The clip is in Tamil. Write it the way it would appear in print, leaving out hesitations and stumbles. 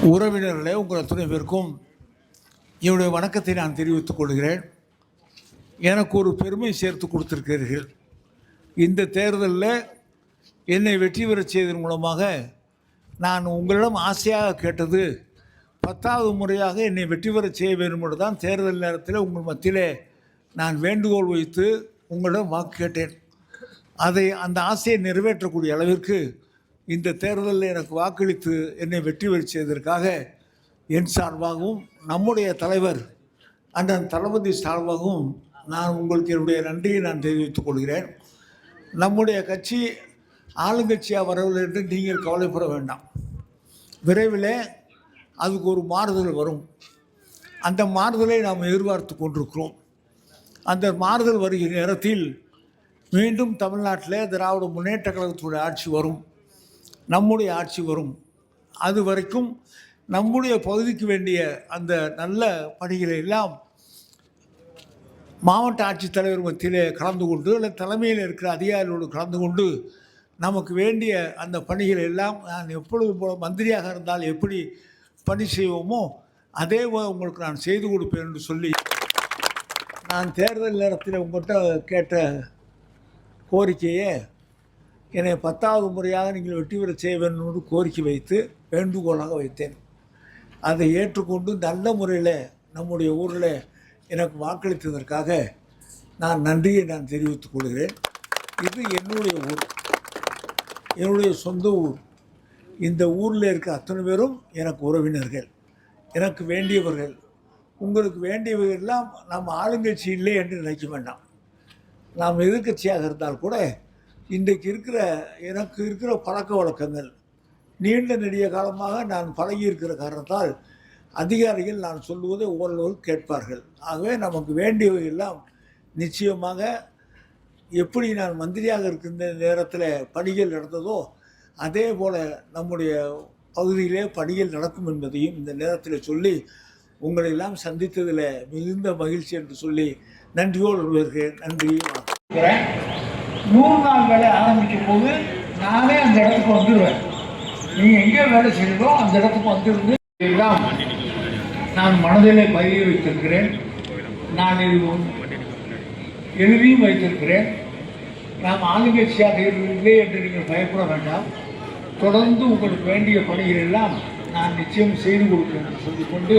உறவினர்களே, உங்கள் அத்தனை பேருக்கும் என்னுடைய வணக்கத்தை நான் தெரிவித்துக் கொள்கிறேன். எனக்கு ஒரு பெருமை சேர்த்து கொடுத்திருக்கிறீர்கள். இந்த தேர்தலில் என்னை வெற்றி பெறச் செய்வதன் மூலமாக நான் உங்களிடம் ஆசையாக கேட்டது 10வது முறையாக என்னை வெற்றி பெறச் செய்ய வேண்டும் என்று தான் தேர்தல் நேரத்தில் உங்கள் மத்தியிலே நான் வேண்டுகோள் வைத்து உங்களிடம் வாக்கு கேட்டேன். அந்த ஆசையை நிறைவேற்றக்கூடிய அளவிற்கு இந்த தேர்தலில் எனக்கு வாக்களித்து என்னை வெற்றி பெறச் செய்வதற்காக என் சார்பாகவும் நம்முடைய தலைவர் அண்ணன் தளபதி சார்பாகவும் நான் உங்களுக்கு என்னுடைய நன்றியை நான் தெரிவித்துக் கொள்கிறேன். நம்முடைய கட்சி ஆளுங்கட்சியாக வரவில்லை என்று நீங்கள் கவலைப்பட வேண்டாம். விரைவில் அதுக்கு ஒரு மாறுதல் வரும். அந்த மாறுதலை நாம் எதிர்பார்த்து கொண்டிருக்கிறோம். அந்த மாறுதல் வருகிற நேரத்தில் மீண்டும் தமிழ்நாட்டில் திராவிட முன்னேற்ற கழகத்துடைய ஆட்சி வரும், நம்முடைய ஆட்சி வரும். அது வரைக்கும் நம்முடைய பகுதிக்கு வேண்டிய அந்த நல்ல பணிகளை எல்லாம் மாவட்ட ஆட்சித்தலைவர் மத்தியிலே கலந்து கொண்டு இல்லை தலைமையில் இருக்கிற அதிகாரிகளோடு கலந்து கொண்டு நமக்கு வேண்டிய அந்த பணிகளை எல்லாம் நான் எப்பொழுது போல மந்திரியாக இருந்தால் எப்படி பணி செய்வோமோ அதே போல் உங்களுக்கு நான் செய்து கொடுப்பேன் என்று சொல்லி நான் தேர்தல் நேரத்தில் உங்கள்கிட்ட கேட்ட கோரிக்கையை என்னை 10வது முறையாக நீங்கள் வெற்றி பெற செய்ய வேண்டும் என்று கோரிக்கை வைத்து வேண்டுகோளாக வைத்தேன். அதை ஏற்றுக்கொண்டு நல்ல முறையில் நம்முடைய ஊரில் எனக்கு வாக்களித்ததற்காக நான் நன்றியை நான் தெரிவித்துக் கொள்கிறேன். இது என்னுடைய ஊர், என்னுடைய சொந்த ஊர். இந்த ஊரில் இருக்க அத்தனை பேரும் எனக்கு உறவினர்கள், எனக்கு வேண்டியவர்கள். உங்களுக்கு வேண்டியவர்கள் எல்லாம் நம்ம ஆளுங்கட்சி இல்லை என்று நினைக்க வேண்டாம். நாம் எதிர்க்கட்சியாக இருந்தால் கூட இன்றைக்கு எனக்கு இருக்கிற பழக்க வழக்கங்கள் நீண்ட நெடிய காலமாக நான் பழகி இருக்கிற காரணத்தால் அதிகாரிகள் நான் சொல்லுவதை ஓரளவு கேட்பார்கள். ஆகவே நமக்கு வேண்டியவையெல்லாம் நிச்சயமாக எப்படி நான் மந்திரியாக இருக்கின்ற நேரத்தில் பணிகள் நடந்ததோ அதே போல் நம்முடைய பகுதியிலே பணிகள் நடக்கும் என்பதையும் இந்த நேரத்தில் சொல்லி உங்களை எல்லாம் சந்தித்ததில் மிகுந்த மகிழ்ச்சி என்று சொல்லி நன்றியோடு வருகிறேன். நன்றி. 100 நாள் வேலை ஆரம்பிக்கும் போது நானே அந்த இடத்துக்கு வந்துடுவேன். நீங்கள் எங்கே வேலை செய்யறதோ அந்த இடத்துக்கு வந்துருந்து எல்லாம் நான் மனதிலே பதிய வைத்திருக்கிறேன். நான் இது எழுதியும் வைத்திருக்கிறேன். நாம் ஆளுங்கட்சியாக இல்லை என்று நீங்கள் பயப்பட வேண்டாம். தொடர்ந்து உங்களுக்கு வேண்டிய பணிகள் எல்லாம் நான் நிச்சயம் செய்து கொடுக்கிறேன் என்று சொல்லிக்கொண்டு